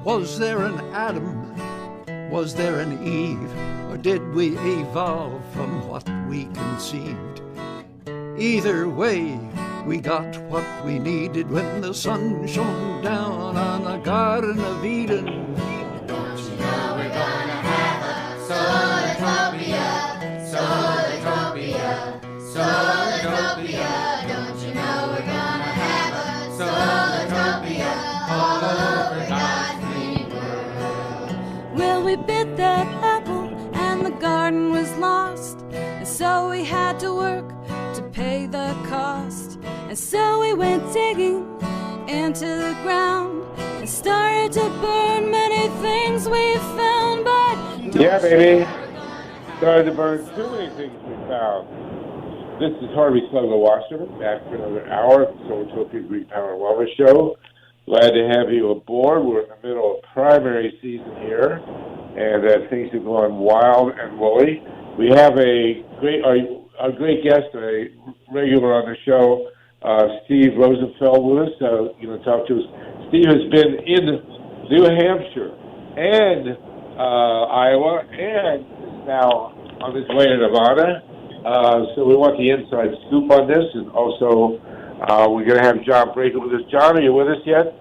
Was there an Adam? Was there an Eve? Or did we evolve from what we conceived? Either way, we got what we needed when the sun shone down on the Garden of Eden. Don't you know we're gonna have a Solartopia, Solartopia, Solartopia. Don't you know we're gonna have a Solartopia all over God's green world? Well, we bit that apple and the garden was lost, and so we had to work to pay the cost. And so we went digging into the ground and started to burn many things we found. But yeah, baby, started to burn too many things we found. This is Harvey Sluggo Wasserman, back for another hour of the Solartopia Green Power Wellness Show. Glad to have you aboard. We're in the middle of primary season here, and things are going wild and woolly. We have a great guest, a regular on the show, Steve ROSENFELD with us. Talk to us. Steve has been in New Hampshire and Iowa, and is now on his way to Nevada. So we want the inside scoop on this, and also we're going to have John BRAKEY with us. John, are you with us yet?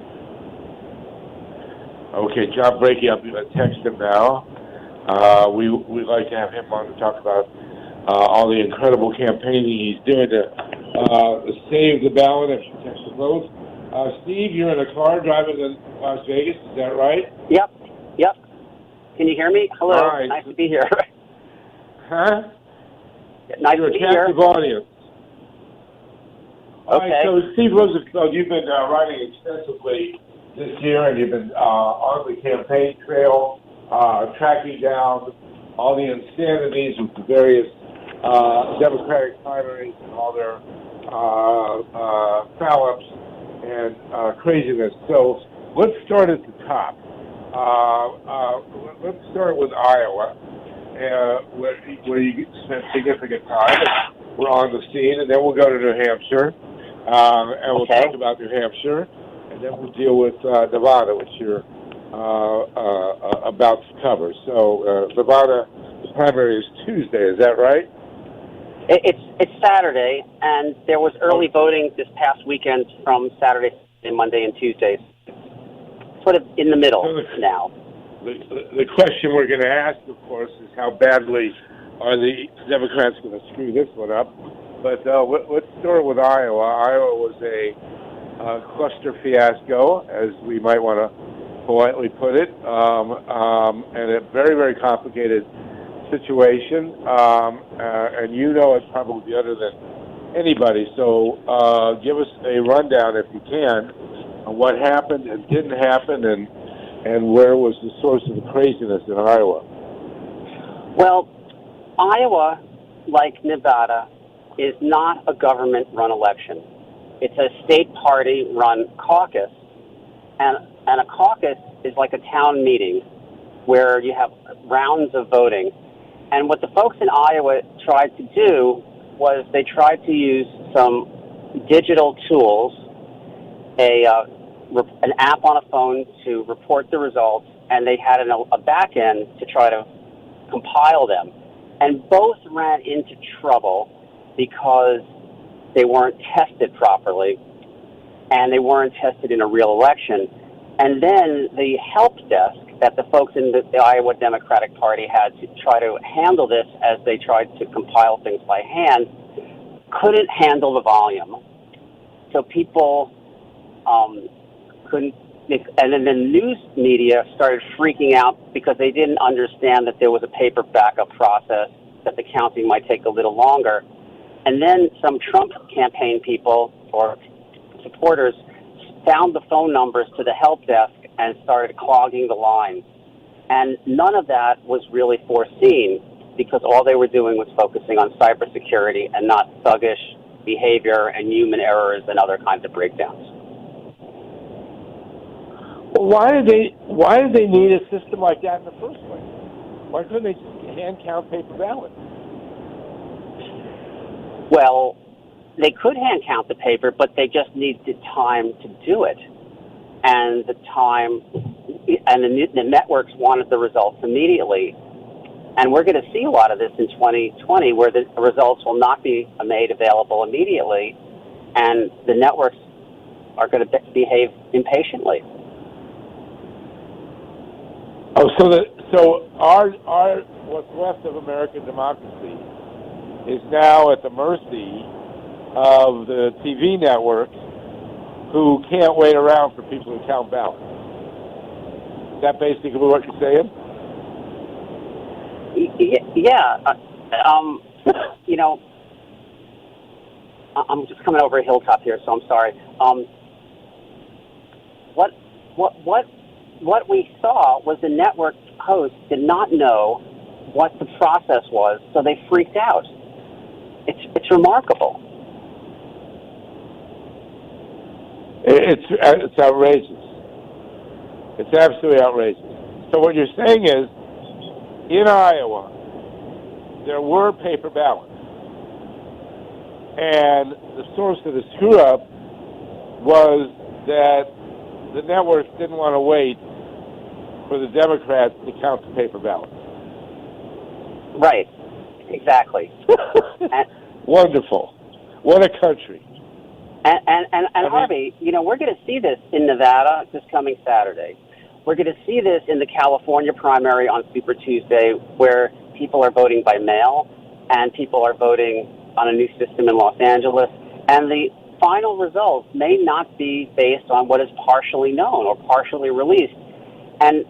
Okay, John BRAKEY, I'm going to text him now. We'd like to have him on to talk about all the incredible campaigning he's doing to save the ballot and protect the vote. Steve, you're in a car driving to Las Vegas, is that right? Yep. Can you hear me? Hello, right. Nice to be here. Huh? Nice You're to be a here. captive audience. All Okay. right, so Steve ROSENFELD, you've been writing extensively this year, and you've been on the campaign trail, tracking down all the insanities with the various Democratic primaries and all their foul-ups and craziness. So let's start at the top. Let's start with Iowa, where you spent significant time. We're on the scene, and then we'll go to New Hampshire, and we'll talk about New Hampshire, and then we'll deal with Nevada, which you're about to cover. So Nevada, the primary is Tuesday, is that right? It's Saturday, and there was early voting this past weekend from Saturday, Monday, and Tuesday. Sort of in the middle now. The question we're going to ask, of course, is how badly are the Democrats going to screw this one up? But let's start with Iowa. Iowa was a cluster fiasco, as we might want to politely put it, and a very, very complicated situation. And you know it probably better than anybody. So give us a rundown, if you can, on what happened and didn't happen, and where was the source of the craziness in Iowa? Well, Iowa, like Nevada, is not a government-run election. It's a state party-run caucus, and a caucus is like a town meeting where you have rounds of voting. And what the folks in Iowa tried to do was they tried to use some digital tools, an app on a phone to report the results, and they had a back end to try to compile them. And both ran into trouble because they weren't tested properly, and they weren't tested in a real election. And then the help desk that the folks in the Iowa Democratic Party had to try to handle this as they tried to compile things by hand couldn't handle the volume. So people couldn't, and then the news media started freaking out because they didn't understand that there was a paper backup process, that the counting might take a little longer. And then some Trump campaign people or supporters found the phone numbers to the help desk and started clogging the lines. And none of that was really foreseen because all they were doing was focusing on cybersecurity and not thuggish behavior and human errors and other kinds of breakdowns. Well, why did they need a system like that in the first place? Why couldn't they just hand count paper ballots? Well, they could hand count the paper, but they just needed time to do it. And the time the networks wanted the results immediately. And we're going to see a lot of this in 2020, where the results will not be made available immediately, and the networks are going to behave impatiently. Oh, so our what's left of American democracy is now at the mercy of the TV networks, who can't wait around for people to count ballots. Is that basically what you're saying? Yeah. I'm just coming over a hilltop here, so I'm sorry. What we saw was the network hosts did not know what the process was, so they freaked out. It's remarkable. It's outrageous. It's absolutely outrageous. So what you're saying is, in Iowa, there were paper ballots, and the source of the screw-up was that the networks didn't want to wait for the Democrats to count the paper ballots. Right. Exactly. Wonderful. What a country. And Harvey, we're going to see this in Nevada this coming Saturday. We're going to see this in the California primary on Super Tuesday, where people are voting by mail and people are voting on a new system in Los Angeles. And the final results may not be based on what is partially known or partially released. And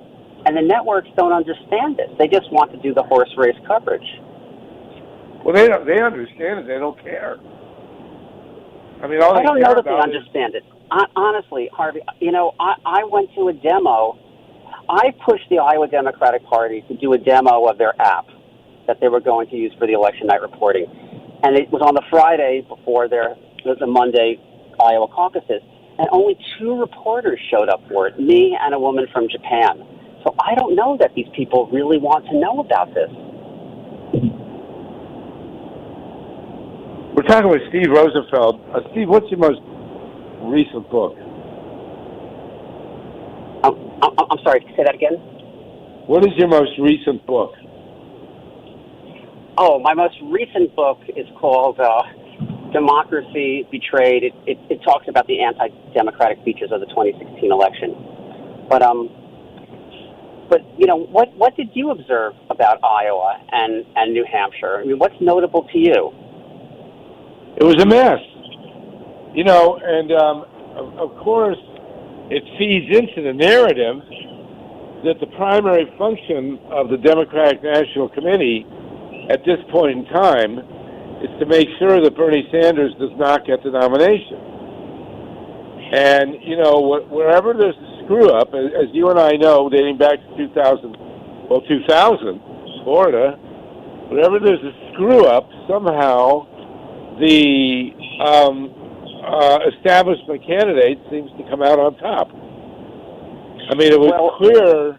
the networks don't understand this. They just want to do the horse race coverage. Well, they understand it. They don't care. I mean, I don't know that they understand it. Honestly, Harvey, I went to a demo. I pushed the Iowa Democratic Party to do a demo of their app that they were going to use for the election night reporting. And it was on the Friday before the Monday Iowa caucuses. And only 2 reporters showed up for it, me and a woman from Japan. So I don't know that these people really want to know about this. We're talking with Steve Rosenfeld. Steve, what's your most recent book? I'm sorry, say that again? What is your most recent book? Oh, my most recent book is called Democracy Betrayed. It talks about the anti-democratic features of the 2016 election. But what did you observe about Iowa and New Hampshire? I mean, what's notable to you? It was a mess, and of course, it feeds into the narrative that the primary function of the Democratic National Committee at this point in time is to make sure that Bernie Sanders does not get the nomination. And, wherever there's a screw-up, as you and I know, dating back to 2000, Florida, whenever there's a screw-up, somehow the establishment candidate seems to come out on top. I mean, it was clear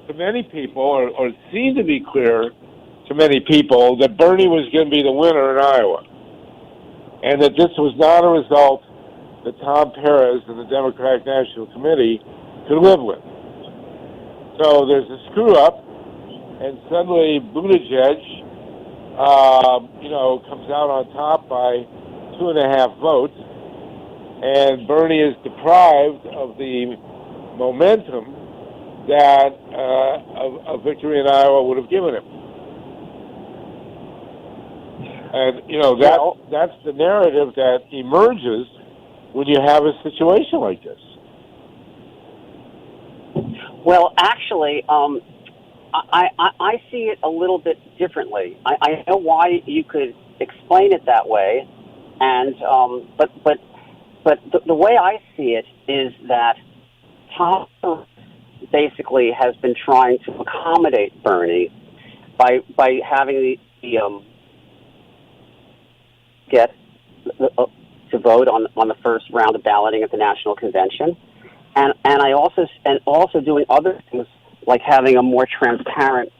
to many people, or it seemed to be clear to many people, that Bernie was going to be the winner in Iowa, and that this was not a result that Tom Perez and the Democratic National Committee could live with. So there's a screw-up, and suddenly Buttigieg comes out on top by 2.5 votes, and Bernie is deprived of the momentum that a victory in Iowa would have given him. And, that's the narrative that emerges when you have a situation like this. Well, actually, I see it a little bit differently. I know why you could explain it that way, and but the way I see it is that Tom basically has been trying to accommodate Bernie by having the get to vote on the first round of balloting at the National Convention, and also doing other things like having a more transparent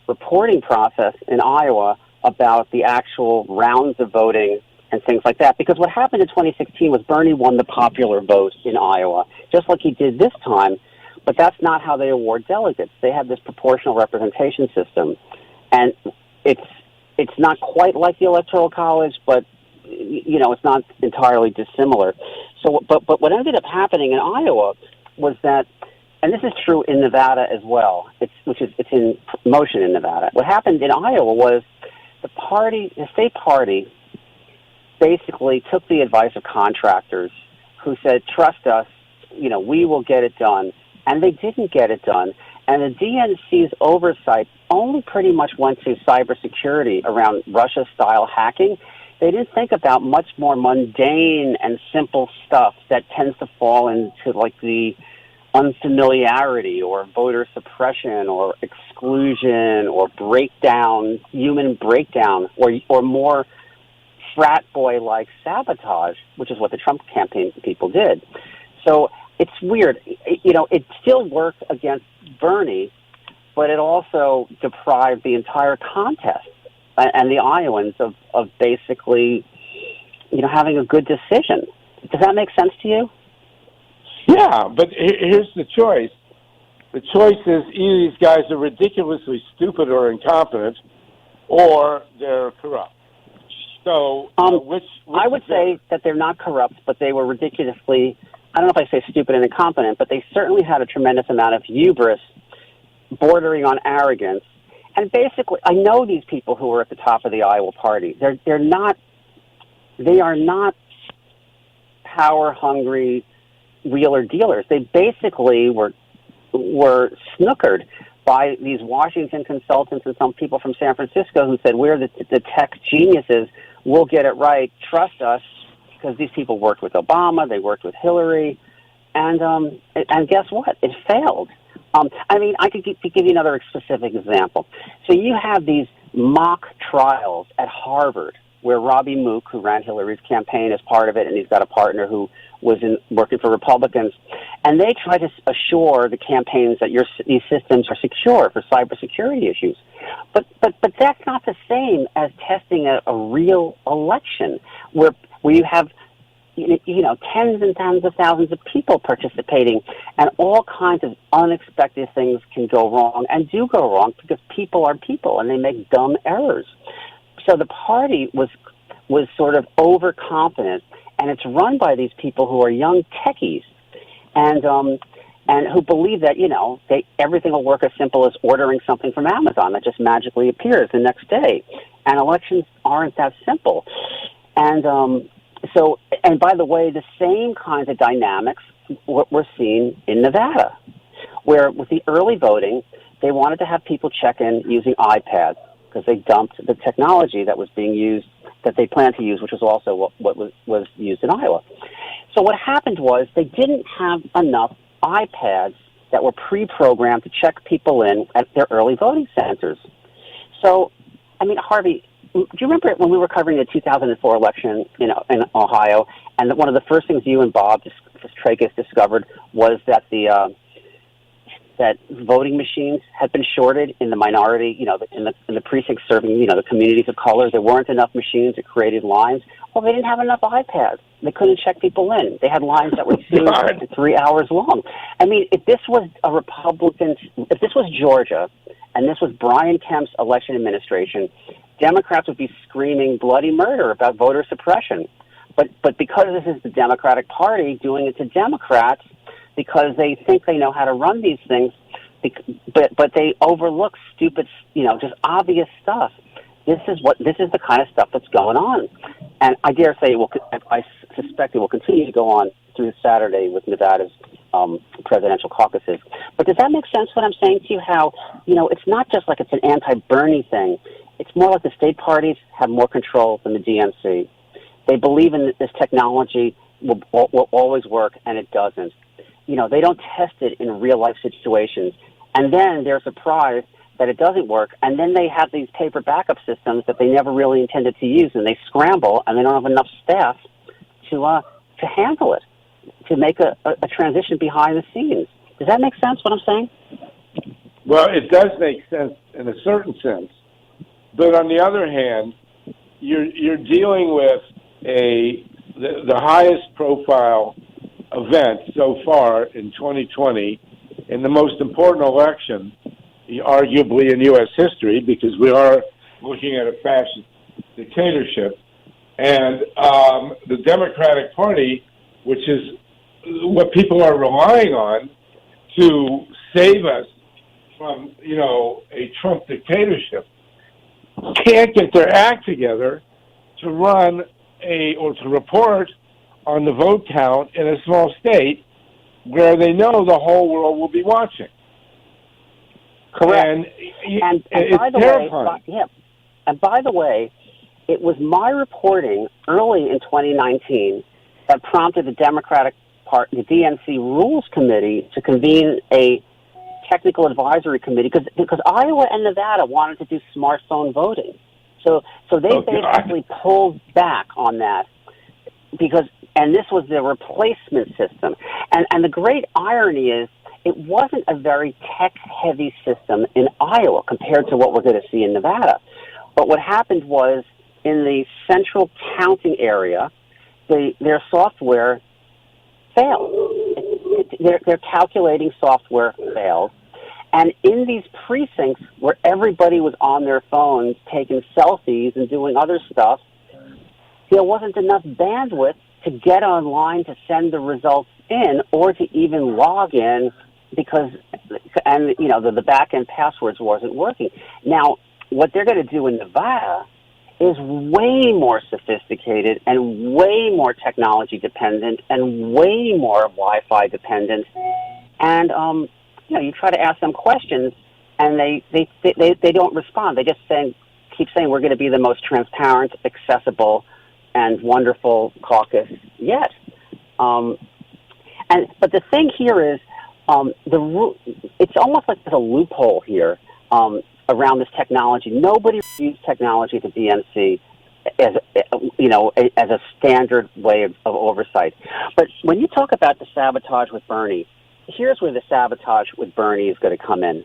reporting process in Iowa about the actual rounds of voting and things like that. Because what happened in 2016 was Bernie won the popular vote in Iowa, just like he did this time, But that's not how they award delegates. They have this proportional representation system, and it's not quite like the Electoral College, but it's not entirely dissimilar. So, but what ended up happening in Iowa was that, and this is true in Nevada as well. It's in motion in Nevada. What happened in Iowa was the state party, basically took the advice of contractors who said, "Trust us, we will get it done," and they didn't get it done. And the DNC's oversight only pretty much went to cybersecurity around Russia-style hacking. They didn't think about much more mundane and simple stuff that tends to fall into like the unfamiliarity or voter suppression or exclusion or human breakdown, or more frat boy-like sabotage, which is what the Trump campaign people did. So it's weird. It still worked against Bernie, but it also deprived the entire contest and the Iowans of basically, having a good decision. Does that make sense to you? Yeah, but here's the choice. The choice is either these guys are ridiculously stupid or incompetent, or they're corrupt. So, which I would say that they're not corrupt, but they were ridiculously, I don't know if I say stupid and incompetent, but they certainly had a tremendous amount of hubris, bordering on arrogance. And basically, I know these people who are at the top of the Iowa party. They are not power-hungry wheeler dealers. They basically were snookered by these Washington consultants and some people from San Francisco who said, "We're the tech geniuses. We'll get it right. Trust us," because these people worked with Obama, they worked with Hillary, and guess what? It failed. I could give you another specific example. So you have these mock trials at Harvard, where Robbie Mook, who ran Hillary's campaign, is part of it, and he's got a partner who was working for Republicans, and they try to assure the campaigns that these systems are secure for cybersecurity issues. But that's not the same as testing a real election where you have tens and tens of thousands of people participating, and all kinds of unexpected things can go wrong and do go wrong because people are people and they make dumb errors. So the party was sort of overconfident, and it's run by these people who are young techies, and who believe that everything will work as simple as ordering something from Amazon that just magically appears the next day, and elections aren't that simple. And by the way, the same kinds of dynamics were seen in Nevada, where with the early voting, they wanted to have people check in using iPads because they dumped the technology that was being used, that they planned to use, which was also what was used in Iowa. So what happened was they didn't have enough iPads that were pre-programmed to check people in at their early voting centers. So, Harvey, do you remember when we were covering the 2004 election, in Ohio, and one of the first things you and Bob Strakis discovered was that that voting machines had been shorted in the minority, in the precincts serving, the communities of color. There weren't enough machines. It created lines. Well, they didn't have enough iPads. They couldn't check people in. They had lines that were 2 to 3 hours long. If this was if this was Georgia, and this was Brian Kemp's election administration, Democrats would be screaming bloody murder about voter suppression. But because this is the Democratic Party doing it to Democrats, because they think they know how to run these things, but they overlook stupid, just obvious stuff. This is the kind of stuff that's going on, and I dare say I suspect it will continue to go on through Saturday with Nevada's presidential caucuses. But does that make sense? What I'm saying to you? How it's not just like it's an anti-Bernie thing. It's more like the state parties have more control than the DNC. They believe in this technology will always work, and it doesn't. They don't test it in real-life situations. And then they're surprised that it doesn't work, and then they have these paper backup systems that they never really intended to use, and they scramble, and they don't have enough staff to handle it, to make a transition behind the scenes. Does that make sense, what I'm saying? Well, it does make sense in a certain sense. But on the other hand, you're dealing with the highest profile event so far in 2020 in the most important election, arguably in U.S. history, because we are looking at a fascist dictatorship. And the Democratic Party, which is what people are relying on to save us from, a Trump dictatorship, can't get their act together to run or to report on the vote count in a small state where they know the whole world will be watching. Correct. And it's by the terrifying. way, and by the way, it was my reporting early in 2019 that prompted the Democratic Party, the DNC Rules Committee, to convene a technical advisory committee because Iowa and Nevada wanted to do smartphone voting. So they basically pulled back on that and this was the replacement system. And the great irony is it wasn't a very tech-heavy system in Iowa compared to what we're going to see in Nevada. But what happened was in the central counting area, their software failed. Their calculating software failed. And in these precincts where everybody was on their phones taking selfies and doing other stuff, there wasn't enough bandwidth to get online to send the results in or to even log in because, the back-end passwords wasn't working. Now, what they're going to do in Nevada is way more sophisticated and way more technology dependent and way more Wi-Fi dependent. And, you try to ask them questions and they don't respond. They just keep saying we're going to be the most transparent, accessible, and wonderful caucus yet. But the thing here is, it's almost like there's a loophole here around this technology. Nobody used technology at the DNC as a standard way of oversight. But when you talk about the sabotage with Bernie, here's where the sabotage with Bernie is going to come in.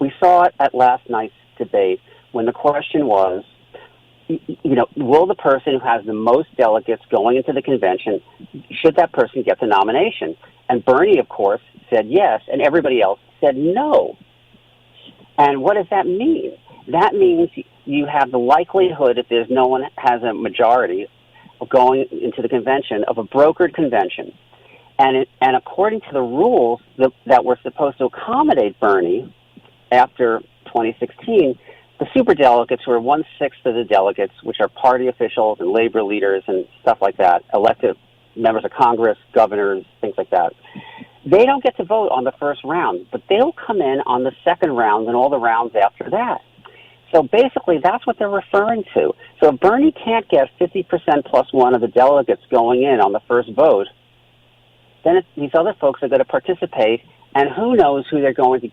We saw it at last night's debate when the question was, will the person who has the most delegates going into the convention, should that person get the nomination? And Bernie, of course, said yes, and everybody else said no. And what does that mean? That means you have the likelihood, if there's no one has a majority of going into the convention, of a brokered convention. And according to the rules that were supposed to accommodate Bernie after 2016, the superdelegates, who are 1/6 of the delegates, which are party officials and labor leaders and stuff like that, elected members of Congress, governors, things like that, they don't get to vote on the first round, but they'll come in on the second round and all the rounds after that. So basically, that's what they're referring to. So if Bernie can't get 50% plus one of the delegates going in on the first vote, then these other folks are going to participate, and who knows who they're going to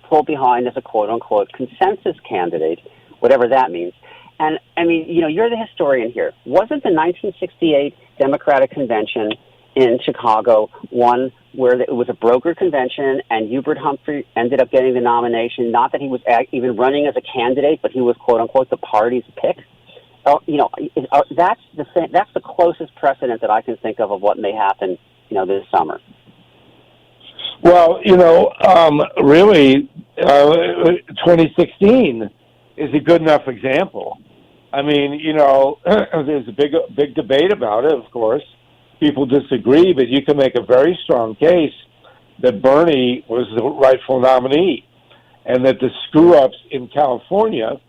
pull behind as a quote-unquote consensus candidate, whatever that means. And, I mean, you're the historian here. Wasn't the 1968 Democratic Convention in Chicago one where it was a brokered convention and Hubert Humphrey ended up getting the nomination, not that he was even running as a candidate, but he was, quote-unquote, the party's pick? That's the closest precedent that I can think of what may happen this summer. Well, really, 2016 is a good enough example. I mean, there's a big debate about it, of course. People disagree, but you can make a very strong case that Bernie was the rightful nominee and that the screw-ups in California,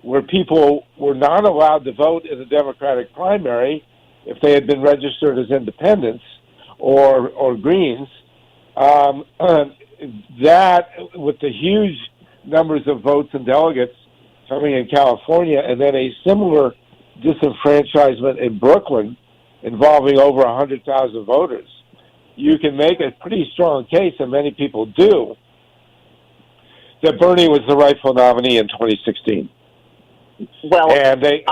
where people were not allowed to vote in the Democratic primary if they had been registered as independents, or Greens, that with the huge numbers of votes and delegates coming in California, and then a similar disenfranchisement in Brooklyn involving over 100,000 voters, you can make a pretty strong case, and many people do, that Bernie was the rightful nominee in 2016. Well, the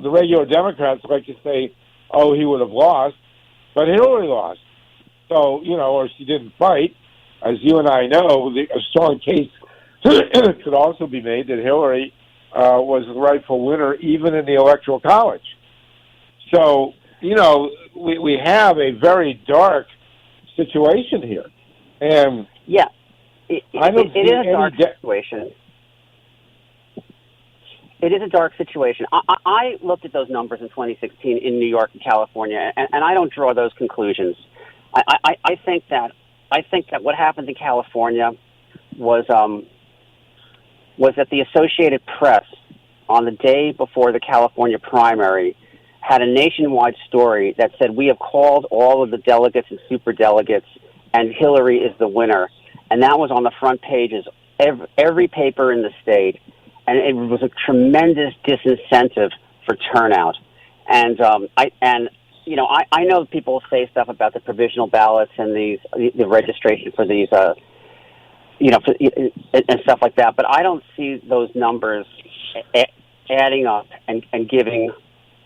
regular Democrats like to say, "Oh, he would have lost." But Hillary lost. So, or she didn't fight. As you and I know, a strong case could also be made that Hillary was the rightful winner even in the Electoral College. So, we have a very dark situation here. And yeah, I don't see it is a any dark situation. It is a dark situation. I looked at those numbers in 2016 in New York and California, and I don't draw those conclusions. I think that what happened in California was that the Associated Press, on the day before the California primary, had a nationwide story that said, we have called all of the delegates and superdelegates, and Hillary is the winner. And that was on the front pages, every paper in the state. And it was a tremendous disincentive for turnout. And I know people say stuff about the provisional ballots and the registration for these, and stuff like that. But I don't see those numbers adding up and giving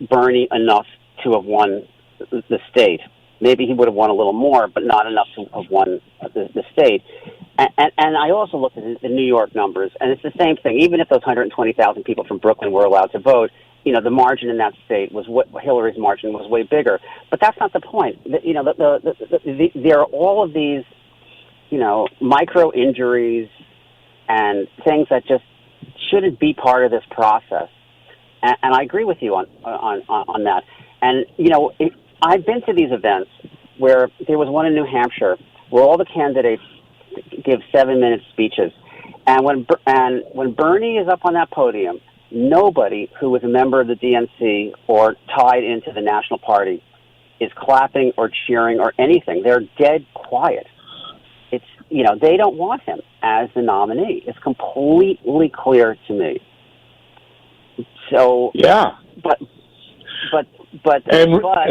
Bernie enough to have won the state. Maybe he would have won a little more, but not enough to have won the state. And I also looked at the New York numbers, and it's the same thing. Even if those 120,000 people from Brooklyn were allowed to vote, the margin in that state was Hillary's margin was way bigger. But that's not the point. There are all of these, micro injuries and things that just shouldn't be part of this process. And I agree with you on that. And I've been to these events where there was one in New Hampshire where all the candidates give 7-minute speeches, and when Bernie is up on that podium, nobody who was a member of the DNC or tied into the National Party is clapping or cheering or anything. They're dead quiet. It's they don't want him as the nominee. It's completely clear to me. So yeah, but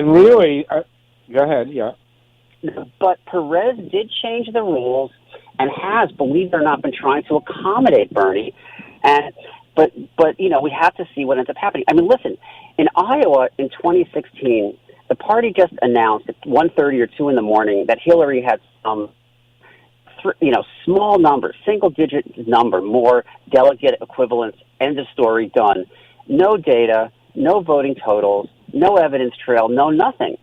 really, go ahead. Yeah. But Perez did change the rules and has, believe it or not, been trying to accommodate Bernie. But we have to see what ends up happening. I mean, listen, in Iowa in 2016, the party just announced at 1:30 or 2 in the morning that Hillary had small number, single-digit number, more delegate equivalents, end of story, done. No data, no voting totals, no evidence trail, no nothing.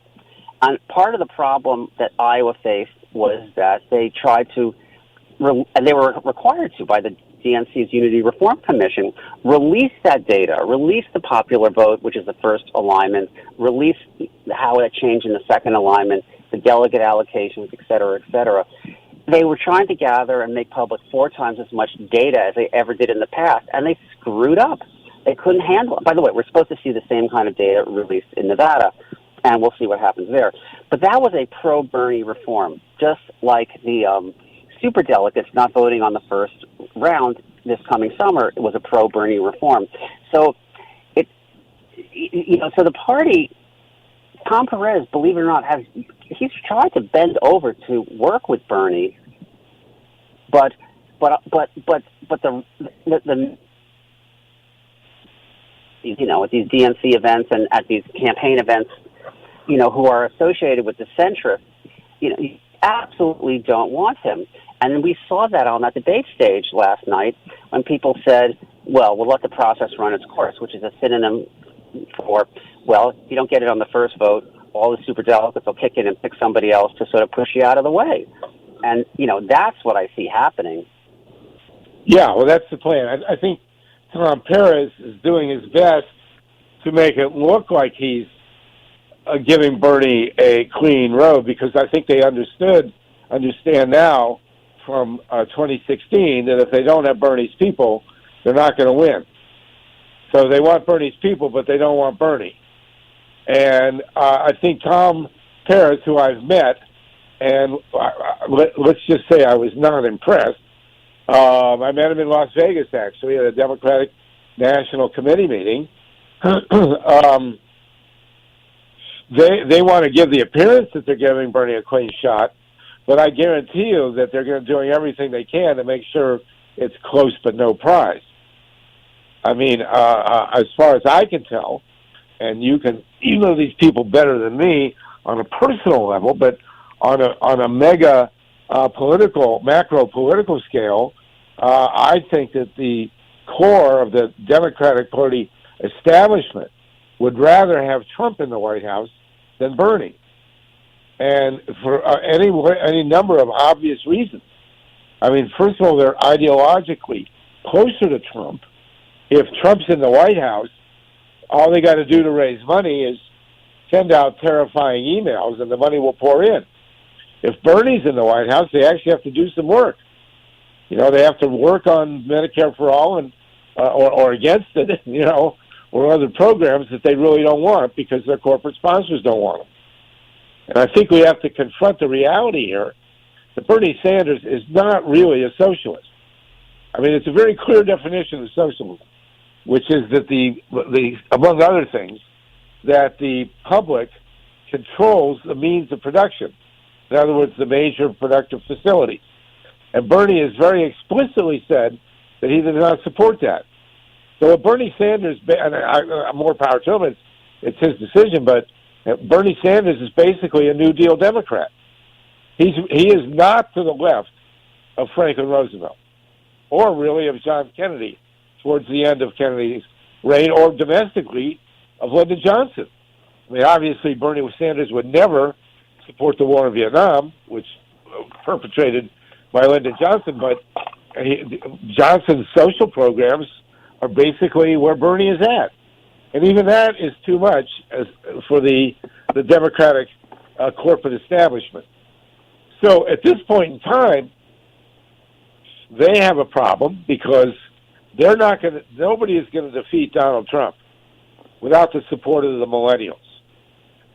And part of the problem that Iowa faced was that they tried to, and they were required to by the DNC's Unity Reform Commission, release that data, release the popular vote, which is the first alignment, release how it changed in the second alignment, the delegate allocations, et cetera, et cetera. They were trying to gather and make public 4 times as much data as they ever did in the past, and they screwed up. They couldn't handle it. By the way, we're supposed to see the same kind of data released in Nevada, and we'll see what happens there. But that was a pro-Bernie reform, just like the superdelegates not voting on the first round this coming summer. It was a pro-Bernie reform. So, so the party, Tom Perez, believe it or not, he's tried to bend over to work with Bernie, but the at these DNC events and at these campaign events, who are associated with the centrists, you absolutely don't want him. And we saw that on that debate stage last night when people said, well, we'll let the process run its course, which is a synonym for, well, if you don't get it on the first vote, all the superdelegates will kick in and pick somebody else to sort of push you out of the way. And, that's what I see happening. Yeah, well, that's the plan. I think Tom Perez is doing his best to make it look like he's giving Bernie a clean road, because I think they understand now from 2016 that if they don't have Bernie's people, they're not going to win. So they want Bernie's people, but they don't want Bernie. And I think Tom Perez, who I've met, and let's just say I was not impressed. I met him in Las Vegas, actually, at a Democratic National Committee meeting. They want to give the appearance that they're giving Bernie a clean shot, but I guarantee you that they're doing everything they can to make sure it's close but no prize. I mean, as far as I can tell, and you know these people better than me on a personal level, but on a mega macro political scale, I think that the core of the Democratic Party establishment would rather have Trump in the White House than Bernie. and for any number of obvious reasons. I mean, first of all, they're ideologically closer to Trump. If Trump's in the White House, all they got to do to raise money is send out terrifying emails, and the money will pour in. If Bernie's in the White House, they actually have to do some work. They have to work on Medicare for all and or against it, or other programs that they really don't want because their corporate sponsors don't want them. And I think we have to confront the reality here that Bernie Sanders is not really a socialist. I mean, it's a very clear definition of socialism, which is that the among other things, that the public controls the means of production. In other words, the major productive facilities. And Bernie has very explicitly said that he does not support that. So if Bernie Sanders, and I'm more power to him, it's his decision, but Bernie Sanders is basically a New Deal Democrat. He is not to the left of Franklin Roosevelt, or really of John Kennedy towards the end of Kennedy's reign, or domestically of Lyndon Johnson. I mean, obviously, Bernie Sanders would never support the war in Vietnam, which perpetrated by Lyndon Johnson, but Johnson's social programs are basically where Bernie is at. And even that is too much for the Democratic corporate establishment. So at this point in time, they have a problem because nobody is going to defeat Donald Trump without the support of the millennials.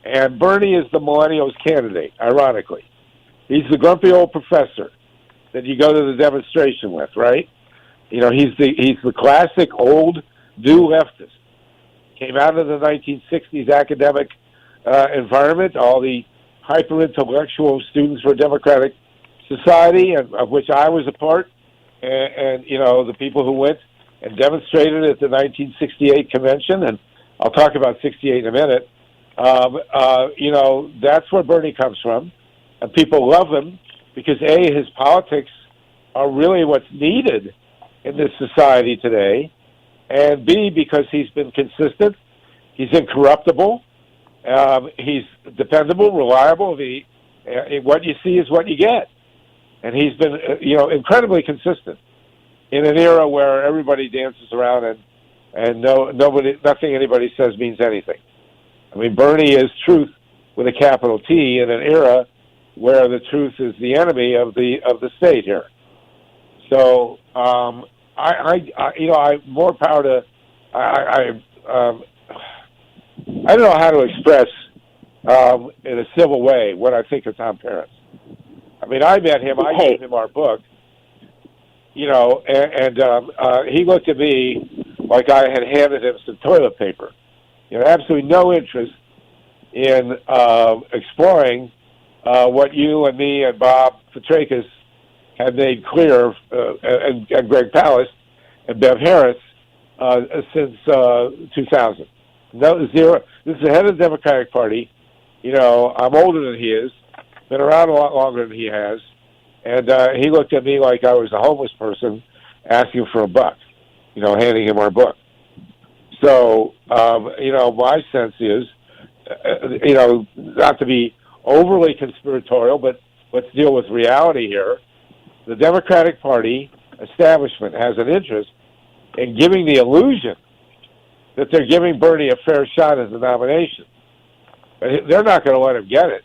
And Bernie is the millennials candidate, ironically. He's the grumpy old professor that you go to the demonstration with, right? He's the classic old new leftist. Came out of the 1960s academic environment, all the hyper-intellectual students for Democratic Society, of which I was a part, and the people who went and demonstrated at the 1968 convention, and I'll talk about 68 in a minute. That's where Bernie comes from, and people love him because A, his politics are really what's needed in this society today, and B, because he's been consistent, he's incorruptible, he's dependable, reliable. What you see is what you get, and he's been incredibly consistent in an era where everybody dances around and nothing anybody says means anything. I mean, Bernie is truth with a capital T in an era where the truth is the enemy of the state here. So I'm more power to. I don't know how to express in a civil way what I think of Tom Perez. I mean, I met him. I gave him our book. And he looked at me like I had handed him some toilet paper. Absolutely no interest in exploring what you and me and Bob Petrakis had made clear, and Greg Palast and Bev Harris since 2000. No, zero. This is the head of the Democratic Party. I'm older than he is, been around a lot longer than he has, and he looked at me like I was a homeless person asking for a buck, handing him our book. So, my sense is, not to be overly conspiratorial, but let's deal with reality here. The Democratic Party establishment has an interest in giving the illusion that they're giving Bernie a fair shot at the nomination. But they're not going to let him get it.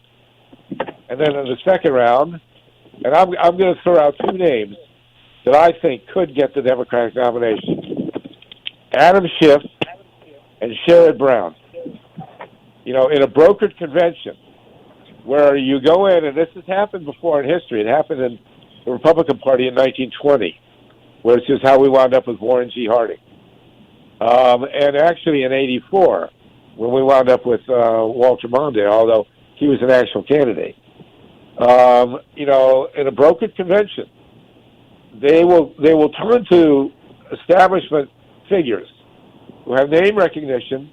And then in the second round, and I'm going to throw out two names that I think could get the Democratic nomination. Adam Schiff and Sherrod Brown. In a brokered convention where you go in, and this has happened before in history. It happened in the Republican Party in 1920, where it's just how we wound up with Warren G. Harding. And actually in 84, when we wound up with Walter Mondale, although he was an actual candidate. In a brokered convention, they will turn to establishment figures who have name recognition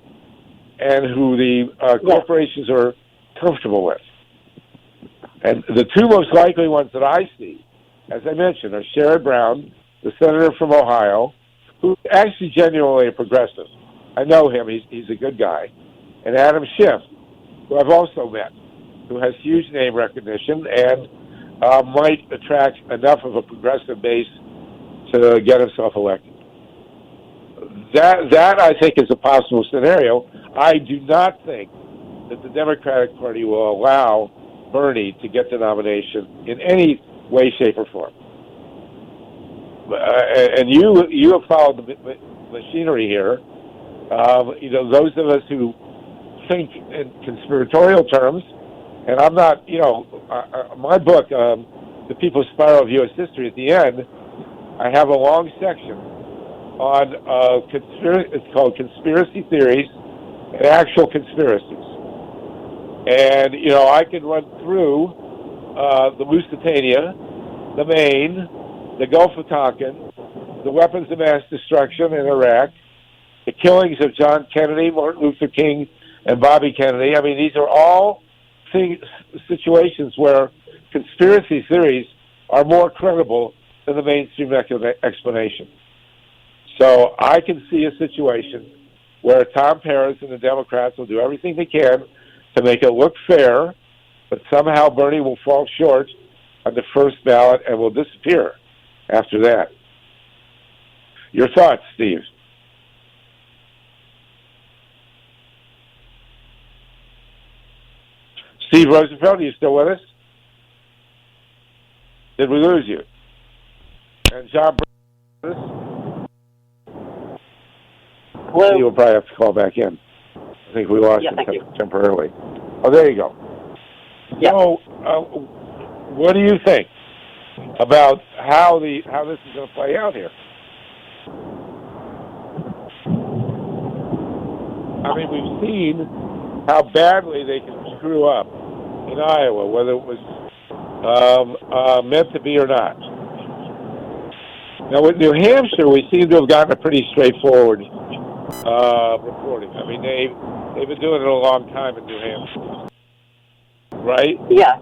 and who the corporations are comfortable with. And the two most likely ones that I see, as I mentioned, are Sherrod Brown, the senator from Ohio, who's actually genuinely a progressive. I know him. He's a good guy. And Adam Schiff, who I've also met. who has huge name recognition and might attract enough of a progressive base to get himself elected. That I think is a possible scenario. I do not think that the Democratic Party will allow Bernie to get the nomination in any way, shape, or form. And you have followed the machinery here. Those of us who think in conspiratorial terms, and I'm not, my book, The People's Spiral of U.S. History, at the end, I have a long section on it's called Conspiracy Theories and Actual Conspiracies. And, I could run through the Lusitania, the Maine, the Gulf of Tonkin, the weapons of mass destruction in Iraq, the killings of John Kennedy, Martin Luther King, and Bobby Kennedy. I mean, these are all situations where conspiracy theories are more credible than the mainstream explanation. So I can see a situation where Tom Perez and the Democrats will do everything they can to make it look fair, but somehow Bernie will fall short on the first ballot and will disappear after that. Your thoughts, Steve? Steve Rosenfeld, are you still with us? Did we lose you? And John Brown? Hello? You will probably have to call back in. I think we lost him temporarily. Oh, there you go. Yeah. So, what do you think about how this is going to play out here? I mean, we've seen how badly they can screw up in Iowa, whether it was meant to be or not. Now, with New Hampshire, we seem to have gotten a pretty straightforward reporting. I mean, they've been doing it a long time in New Hampshire, right? Yeah.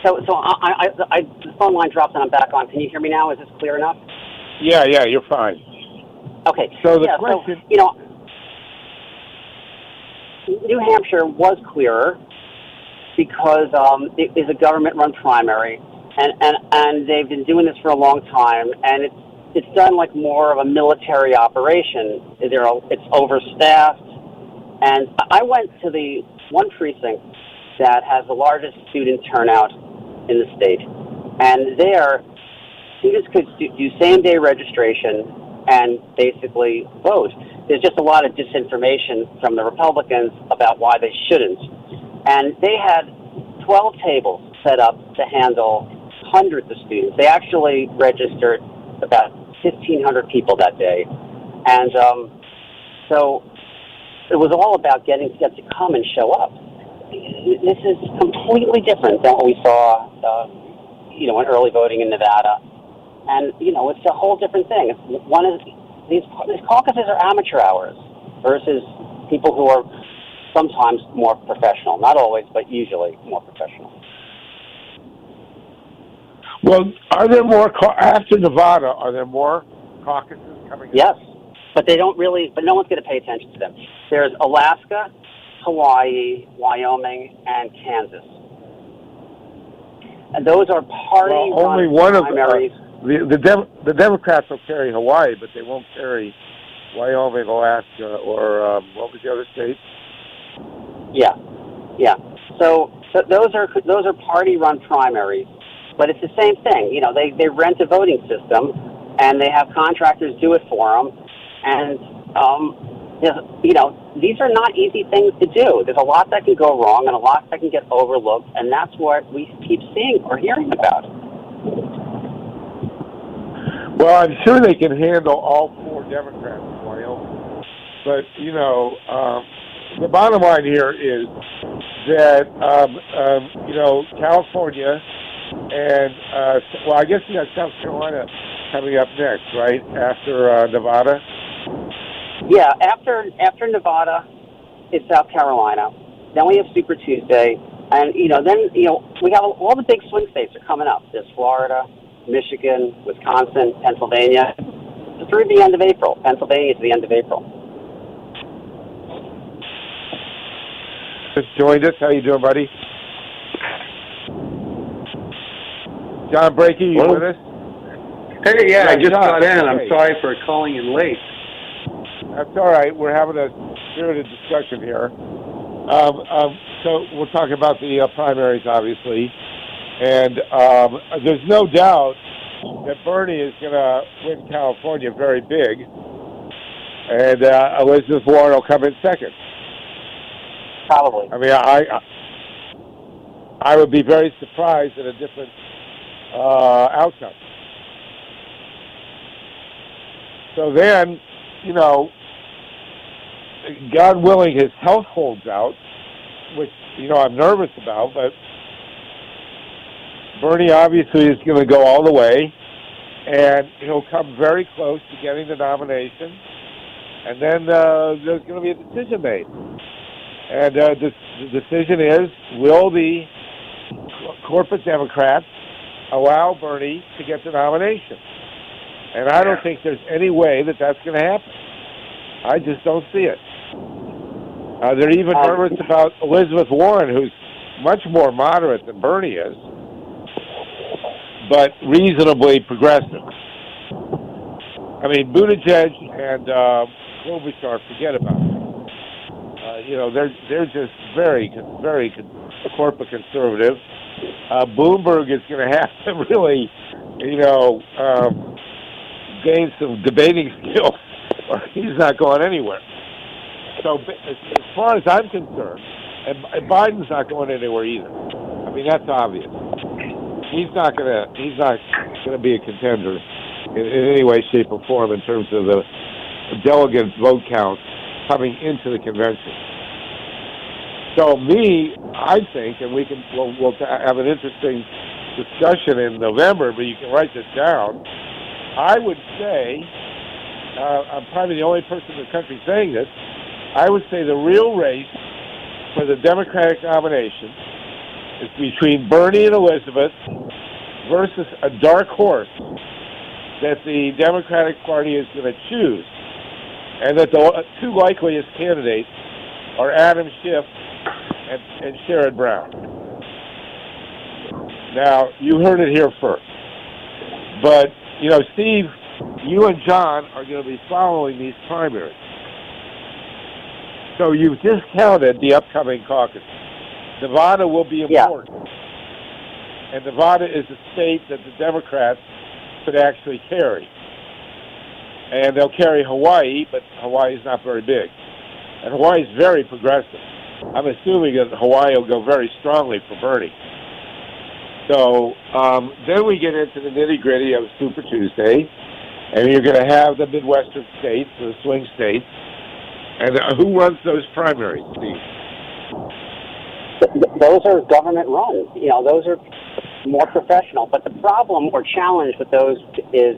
So the phone line dropped and I'm back on. Can you hear me now? Is this clear enough? Yeah, you're fine. Okay. So the question, New Hampshire was clearer because it is a government-run primary, and they've been doing this for a long time, and it's done like more of a military operation. It's overstaffed, and I went to the one precinct that has the largest student turnout in the state, and there students could do same-day registration and basically vote. There's just a lot of disinformation from the Republicans about why they shouldn't. And they had 12 tables set up to handle hundreds of students. They actually registered about 1,500 people that day. And so it was all about getting them to come and show up. This is completely different than what we saw, in early voting in Nevada. And, it's a whole different thing. These caucuses are amateur hours versus people who are sometimes more professional. Not always, but usually more professional. well, are there more, after Nevada, are there more caucuses coming in? Yes, but they don't really, but no one's going to pay attention to them. There's Alaska, Hawaii, Wyoming, and Kansas. And those are only one primaries. The Democrats will carry Hawaii, but they won't carry Wyoming, Alaska, or what was the other state? Yeah. So those are party-run primaries, but it's the same thing. They rent a voting system, and they have contractors do it for them, and these are not easy things to do. There's a lot that can go wrong, and a lot that can get overlooked, and that's what we keep seeing or hearing about. Well, I'm sure they can handle all 4 Democrats in Wyoming. But, the bottom line here is that, California and, I guess you got South Carolina coming up next, right, after Nevada? Yeah, after Nevada, it's South Carolina. Then we have Super Tuesday. And, then we have all the big swing states are coming up. There's Florida, Michigan, Wisconsin, Pennsylvania, through the end of April. Pennsylvania to the end of April. just joined us. How you doing, buddy? John Brakey, you with us? Hey, yeah, I just John, got in. okay. I'm sorry for calling in late. That's all right. We're having a spirited discussion here. So we'll talk about the primaries, obviously. And there's no doubt that Bernie is going to win California very big. And Elizabeth Warren will come in second. Probably. I mean, I would be very surprised at a different outcome. So then, you know, God willing, his health holds out, which, you know, I'm nervous about, but Bernie obviously is going to go all the way, and he'll come very close to getting the nomination, and then there's going to be a decision made. And the decision is, will the corporate Democrats allow Bernie to get the nomination? And I don't think there's any way that that's going to happen. I just don't see it. They're even nervous about Elizabeth Warren, who's much more moderate than Bernie is, but reasonably progressive. I mean, Buttigieg and Klobuchar, forget about it. You know, they're just very corporate conservative. Bloomberg is going to have to really, you know, gain some debating skills, or he's not going anywhere. So as far as I'm concerned, and Biden's not going anywhere either. I mean, that's obvious. He's not gonna be a contender in any way, shape, or form in terms of the delegate vote count coming into the convention. So I think, and we'll have an interesting discussion in November, but you can write this down. I would say, I'm probably the only person in the country saying this, I would say the real race for the Democratic nomination is between Bernie and Elizabeth versus a dark horse that the Democratic Party is going to choose, and that the two likeliest candidates are Adam Schiff and Sherrod Brown. Now, you heard it here first. But, you know, Steve, you and John are going to be following these primaries. So you've discounted the upcoming caucus. Nevada will be important. Yeah. And Nevada is a state that the Democrats could actually carry. And they'll carry Hawaii, but Hawaii is not very big. And Hawaii is very progressive. I'm assuming that Hawaii will go very strongly for Bernie. So then we get into the nitty-gritty of Super Tuesday, and you're going to have the Midwestern states, the swing states. And who runs those primaries, Steve? Those are government run. You know, those are more professional. But the problem or challenge with those is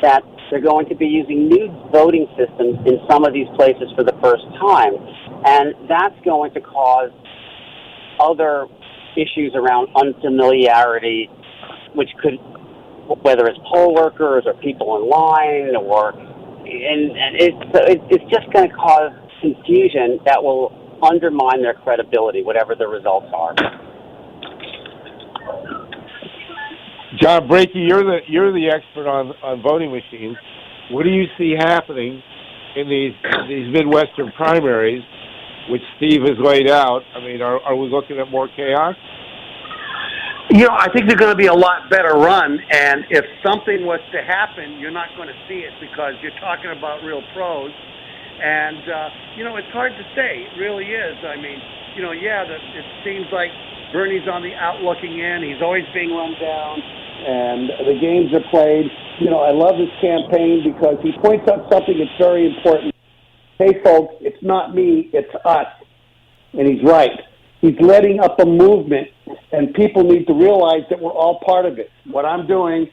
that they're going to be using new voting systems in some of these places for the first time. And that's going to cause other issues around unfamiliarity, which could, whether it's poll workers or people in line, and it's just going to cause confusion that will undermine their credibility, whatever the results are. John Brakey, you're the expert on voting machines. What do you see happening in these Midwestern primaries, which Steve has laid out? I mean, are we looking at more chaos? You know, I think they're going to be a lot better run, and if something was to happen, you're not going to see it because you're talking about real pros. And, you know, it's hard to say. It really is. I mean, you know, it seems like Bernie's on the outlooking in. He's always being run down, and the games are played. You know, I love his campaign because he points out something that's very important. Hey, folks, it's not me, it's us. And he's right. He's letting up a movement, and people need to realize that we're all part of it. What I'm doing,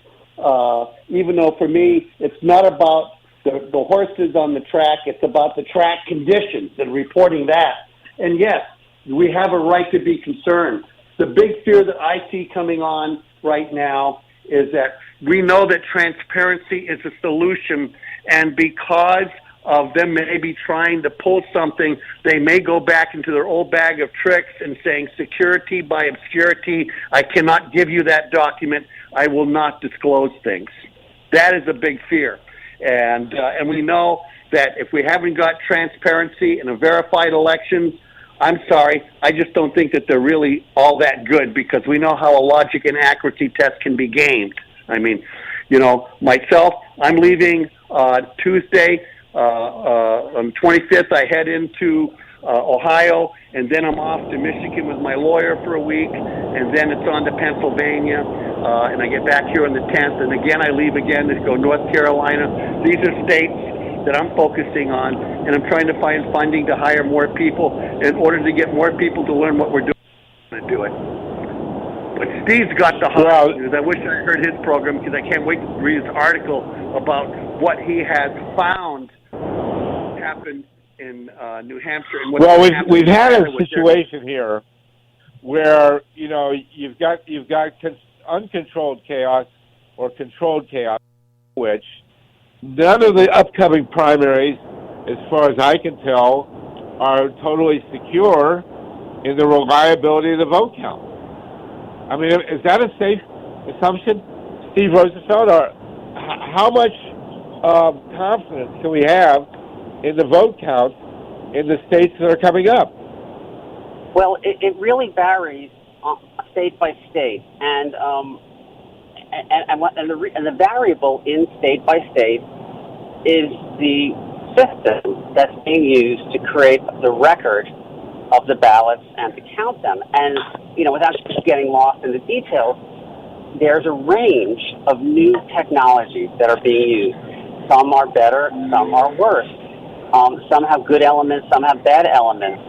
even though for me, it's not about the horses on the track, it's about the track conditions and reporting that. And yes, we have a right to be concerned. The big fear that I see coming on right now is that we know that transparency is a solution, and because of them maybe trying to pull something, they may go back into their old bag of tricks and saying security by obscurity, I cannot give you that document, I will not disclose things. That is a big fear. And we know that if we haven't got transparency in a verified elections, I'm sorry, I just don't think that they're really all that good, because we know how a logic and accuracy test can be gamed. I mean, you know, myself, I'm leaving Tuesday on 25th. I head into Ohio, and then I'm off to Michigan with my lawyer for a week, and then it's on to Pennsylvania, and I get back here on the 10th, and again I leave again to go North Carolina. These are states that I'm focusing on, and I'm trying to find funding to hire more people in order to get more people to learn what we're doing to do it. But Steve's got the hot news. I wish I heard his program, because I can't wait to read his article about what he has found happened in New Hampshire. And we've had a situation here where, you know, you've got uncontrolled chaos or controlled chaos, which none of the upcoming primaries, as far as I can tell, are totally secure in the reliability of the vote count. I mean, is that a safe assumption, Steve Rosenfeld? Or how much confidence can we have in the vote count in the states that are coming up? Well, it really varies state by state, and the variable in state by state is the system that's being used to create the record of the ballots and to count them. And, you know, without getting lost in the details, there's a range of new technologies that are being used. Some are better, some are worse. Some have good elements, some have bad elements.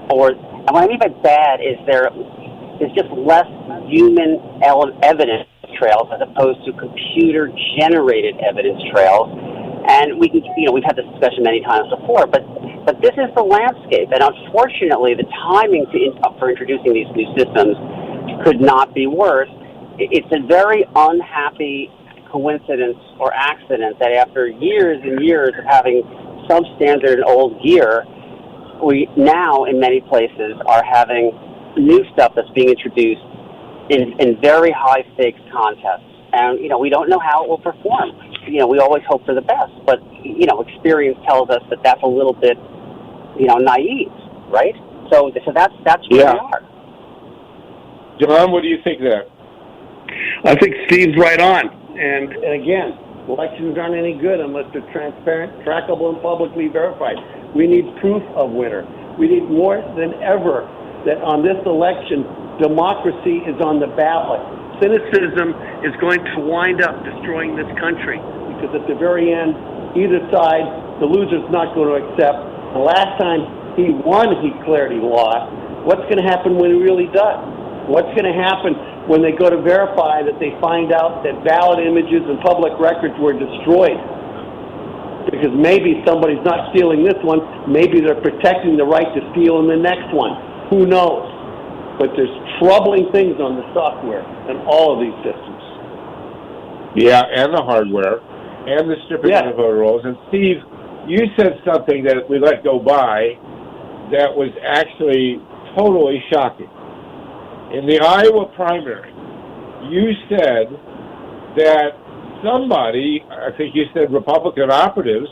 And what I mean by bad is there's just less human evidence trails as opposed to computer-generated evidence trails. And we can, you know, we've had this discussion many times before, but this is the landscape. And unfortunately, the timing for introducing these new systems could not be worse. It's a very unhappy coincidence or accident that after years and years of having substandard and old gear, we now in many places are having new stuff that's being introduced in very high stakes contests. And, you know, we don't know how it will perform. You know, we always hope for the best, but, you know, experience tells us that that's a little bit, you know, naive, right? So that's where we are. John, what do you think there? I think Steve's right on. And again, elections aren't any good unless they're transparent, trackable, and publicly verified. We need proof of winner. We need more than ever that on this election, democracy is on the ballot. Cynicism is going to wind up destroying this country, because at the very end, either side, the loser's not going to accept. The last time he won, he declared he lost. What's going to happen when he really does? What's going to happen when they go to verify that they find out that ballot images and public records were destroyed? Because maybe somebody's not stealing this one, maybe they're protecting the right to steal in the next one. Who knows? But there's troubling things on the software in all of these systems. Yeah, and the hardware, and the stripping of the voter rolls. And Steve, you said something that we let go by that was actually totally shocking. In the Iowa primary, you said that somebody, I think you said Republican operatives,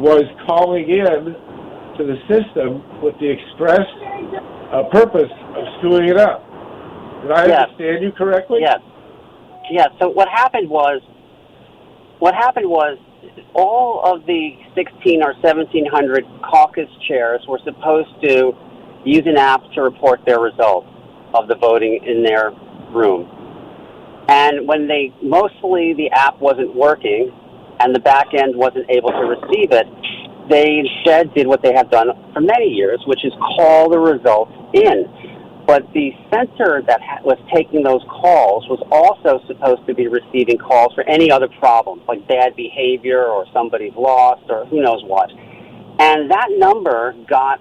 was calling in to the system with the express purpose of screwing it up. Did I understand you correctly? Yes. Yes. So what happened was all of the 1,600 or 1,700 caucus chairs were supposed to use an app to report their results of the voting in their room. And when mostly the app wasn't working and the back end wasn't able to receive it, they instead did what they have done for many years, which is call the results in. But the center that was taking those calls was also supposed to be receiving calls for any other problems, like bad behavior or somebody's lost or who knows what. And that number got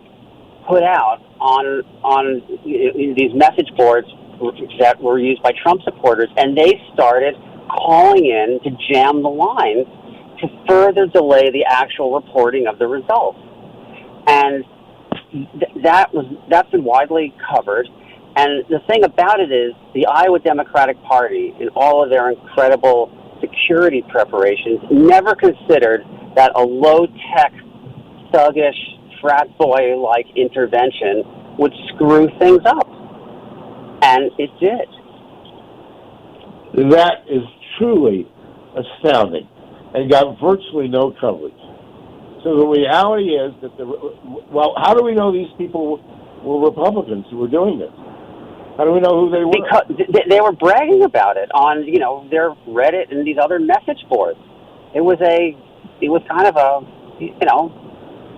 put out on these message boards that were used by Trump supporters, and they started calling in to jam the lines to further delay the actual reporting of the results. And that's been widely covered. And the thing about it is the Iowa Democratic Party, in all of their incredible security preparations, never considered that a low-tech, thuggish, frat boy-like intervention would screw things up. And it did. That is truly astounding and got virtually no coverage. So the reality is that how do we know these people were Republicans who were doing this? How do we know who they were? Because they were bragging about it on, their Reddit and these other message boards. It was kind of a,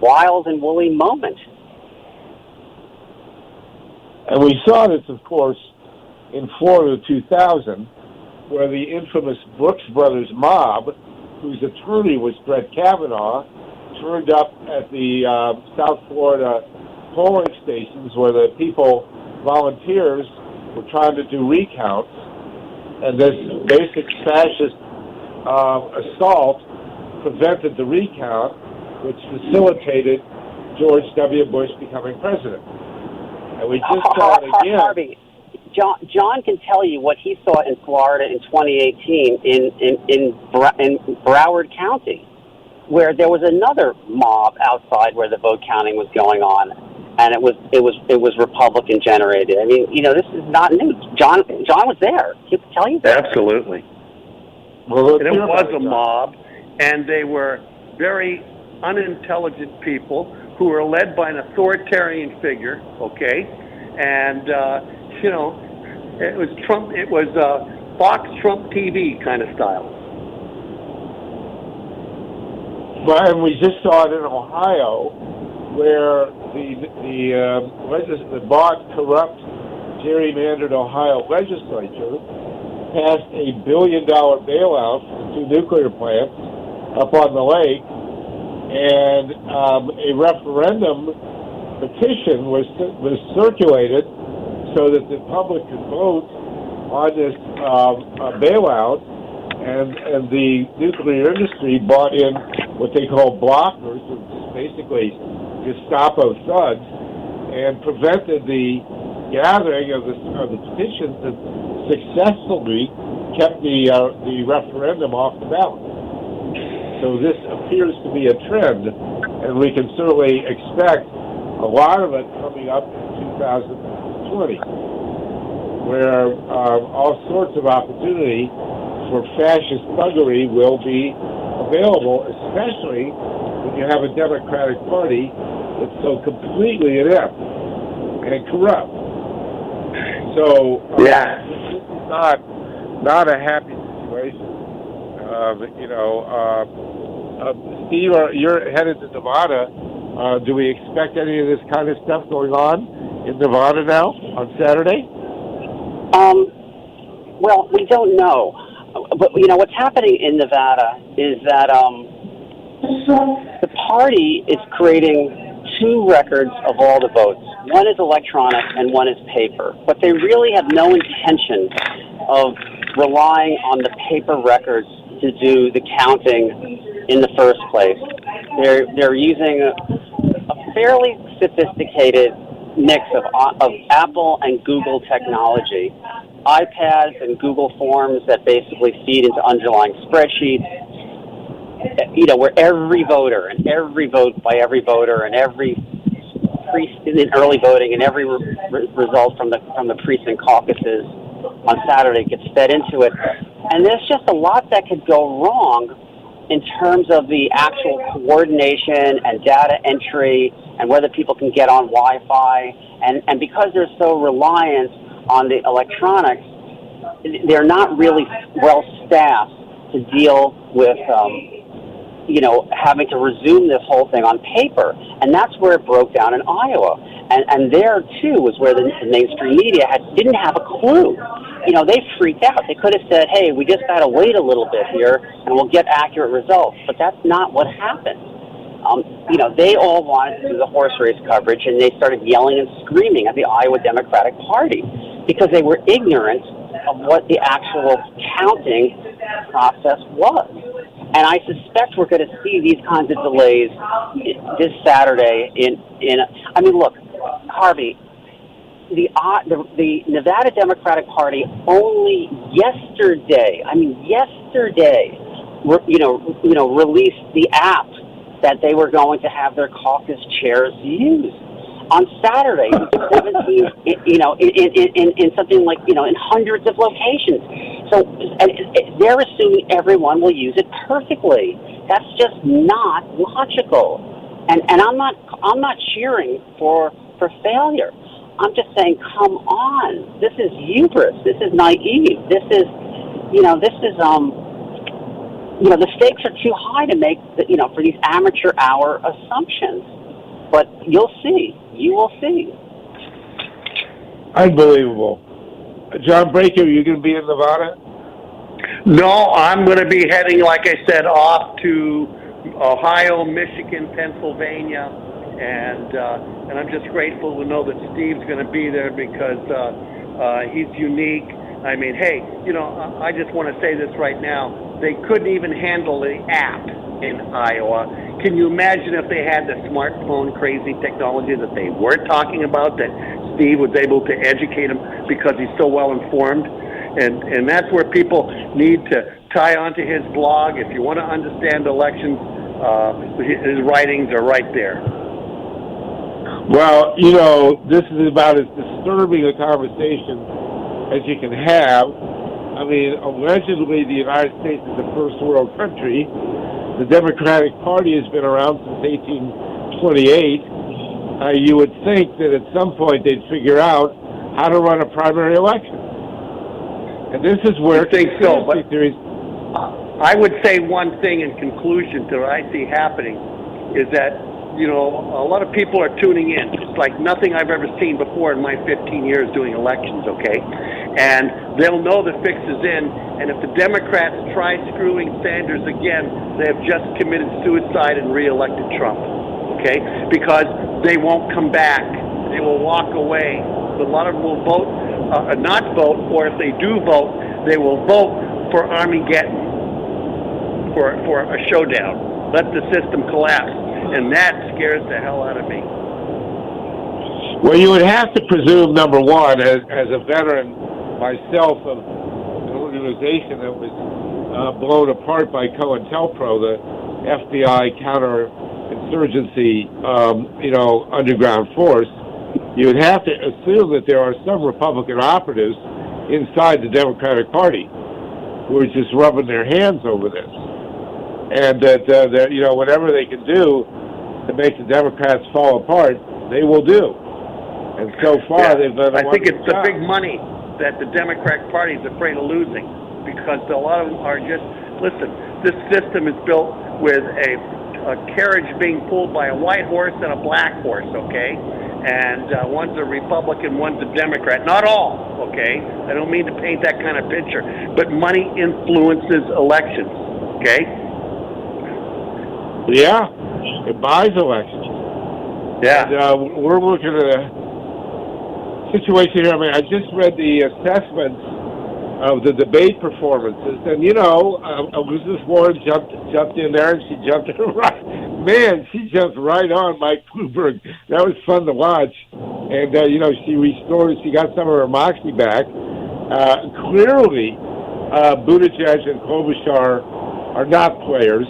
wild and woolly moment. And we saw this, of course, in Florida 2000, where the infamous Brooks Brothers mob, whose attorney was Brett Kavanaugh, turned up at the South Florida polling stations where the volunteers were trying to do recounts, and this basic fascist assault prevented the recount, which facilitated George W. Bush becoming president. And we just saw it again. Harvey, John can tell you what he saw in Florida in 2018 in Broward County, where there was another mob outside where the vote counting was going on, and it was Republican generated. I mean, this is not new. John was there. He could tell you that. Absolutely. Well, and it was a mob, and they were very unintelligent people who were led by an authoritarian figure. Okay, and it was Trump. It was Fox Trump TV kind of style. But and we just saw it in Ohio, where the bought, corrupt, gerrymandered Ohio legislature passed $1 billion bailout for 2 nuclear plants up on the lake, and a referendum petition was circulated so that the public could vote on this bailout, and the nuclear industry bought in what they call blockers, which is basically Gestapo thugs, and prevented the gathering of the petitions that successfully kept the referendum off the ballot. So this appears to be a trend, and we can certainly expect a lot of it coming up in 2020, where all sorts of opportunity for fascist thuggery will be available, especially when you have a Democratic Party that's so completely inept and corrupt. So this is not a happy situation. Steve, you're headed to Nevada. Do we expect any of this kind of stuff going on in Nevada now on Saturday? Well, we don't know. But, what's happening in Nevada is that the party is creating 2 records of all the votes. One is electronic and one is paper. But they really have no intention of relying on the paper records to do the counting in the first place. They're using a fairly sophisticated mix of Apple and Google technology, iPads and Google Forms that basically feed into underlying spreadsheets, where every voter and every vote by every voter and every in early voting and every result from the precinct caucuses on Saturday gets fed into it. And there's just a lot that could go wrong in terms of the actual coordination and data entry and whether people can get on Wi-Fi. And because they're so reliant on the electronics, they're not really well staffed to deal with, having to resume this whole thing on paper. And that's where it broke down in Iowa. And there, too, was where the mainstream media didn't have a clue. They freaked out. They could have said, hey, we just got to wait a little bit here, and we'll get accurate results. But that's not what happened. They all wanted to do the horse race coverage, and they started yelling and screaming at the Iowa Democratic Party because they were ignorant of what the actual counting process was. And I suspect we're going to see these kinds of delays this Saturday. I mean, look, Harvey, the Nevada Democratic Party only yesterday, released the app that they were going to have their caucus chairs use. On Saturday, 17, in something like, in hundreds of locations. So they're assuming everyone will use it perfectly. That's just not logical. And I'm not cheering for failure. I'm just saying, come on. This is hubris. This is naive. The stakes are too high to make, for these amateur hour assumptions. But you'll see. You will see. Unbelievable. John BRAKEY, are you going to be in Nevada? No, I'm going to be heading, like I said, off to Ohio, Michigan, Pennsylvania, and I'm just grateful to know that Steve's going to be there because he's unique. I mean, hey, I just want to say this right now. They couldn't even handle the app in Iowa. Can you imagine if they had the smartphone crazy technology that they were talking about, that Steve was able to educate him because he's so well informed? And that's where people need to tie onto his blog. If you want to understand elections, his writings are right there. Well, this is about as disturbing a conversation as you can have. I mean, allegedly the United States is a first world country. The Democratic Party has been around since 1828. You would think that at some point they'd figure out how to run a primary election. And this is where I think so, but theories. I would say one thing in conclusion to what I see happening is that, a lot of people are tuning in. It's like nothing I've ever seen before in my 15 years doing elections, okay? And they'll know the fix is in, and if the Democrats try screwing Sanders again, they have just committed suicide and reelected Trump, okay? Because they won't come back. They will walk away. A lot of them will vote, not vote, or if they do vote, they will vote for Armageddon, for a showdown. Let the system collapse. And that scares the hell out of me. Well, you would have to presume, number one, as a veteran myself of an organization that was blown apart by COINTELPRO, the FBI counterinsurgency, underground force, you would have to assume that there are some Republican operatives inside the Democratic Party who are just rubbing their hands over this. And that, whatever they can do to make the Democrats fall apart, they will do. And so far, they've done a I think it's the job. big money that the Democratic Party is afraid of losing, because a lot of them are just, listen, this system is built with a carriage being pulled by a white horse and a black horse, okay? And one's a Republican, one's a Democrat. Not all, okay? I don't mean to paint that kind of picture, but money influences elections, okay? Yeah, it buys elections. Yeah. And, we're looking at a situation here. I mean, I just read the assessments of the debate performances, and Elizabeth Warren jumped in there, and she jumped right. Man, she jumped right on Mike Bloomberg. That was fun to watch, and she got some of her moxie back. Clearly, Buttigieg and Klobuchar are not players.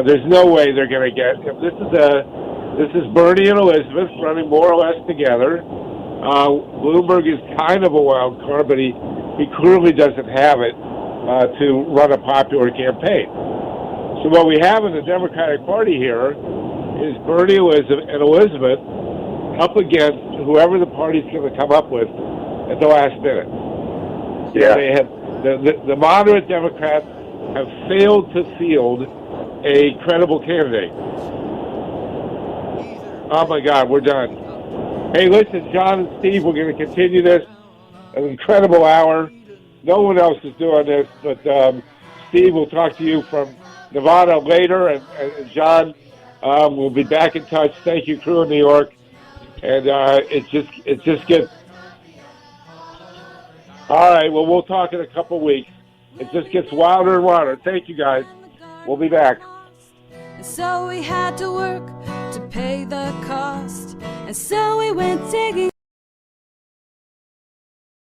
There's no way they're going to get. This is Bernie and Elizabeth running more or less together. Bloomberg is kind of a wild card, but he clearly doesn't have it to run a popular campaign. So what we have in the Democratic Party here is Bernie and Elizabeth up against whoever the party's going to come up with at the last minute. Yeah. They have the moderate Democrats have failed to field a credible candidate. Oh my God, we're done. Hey, listen, John and Steve, we're going to continue this. An incredible hour. No one else is doing this, but Steve will talk to you from Nevada later, and John will be back in touch. Thank you, crew in New York. And it just gets. All right, well, we'll talk in a couple weeks. It just gets wilder and wilder. Thank you, guys. We'll be back. And so we had to work to pay the cost. And so we went digging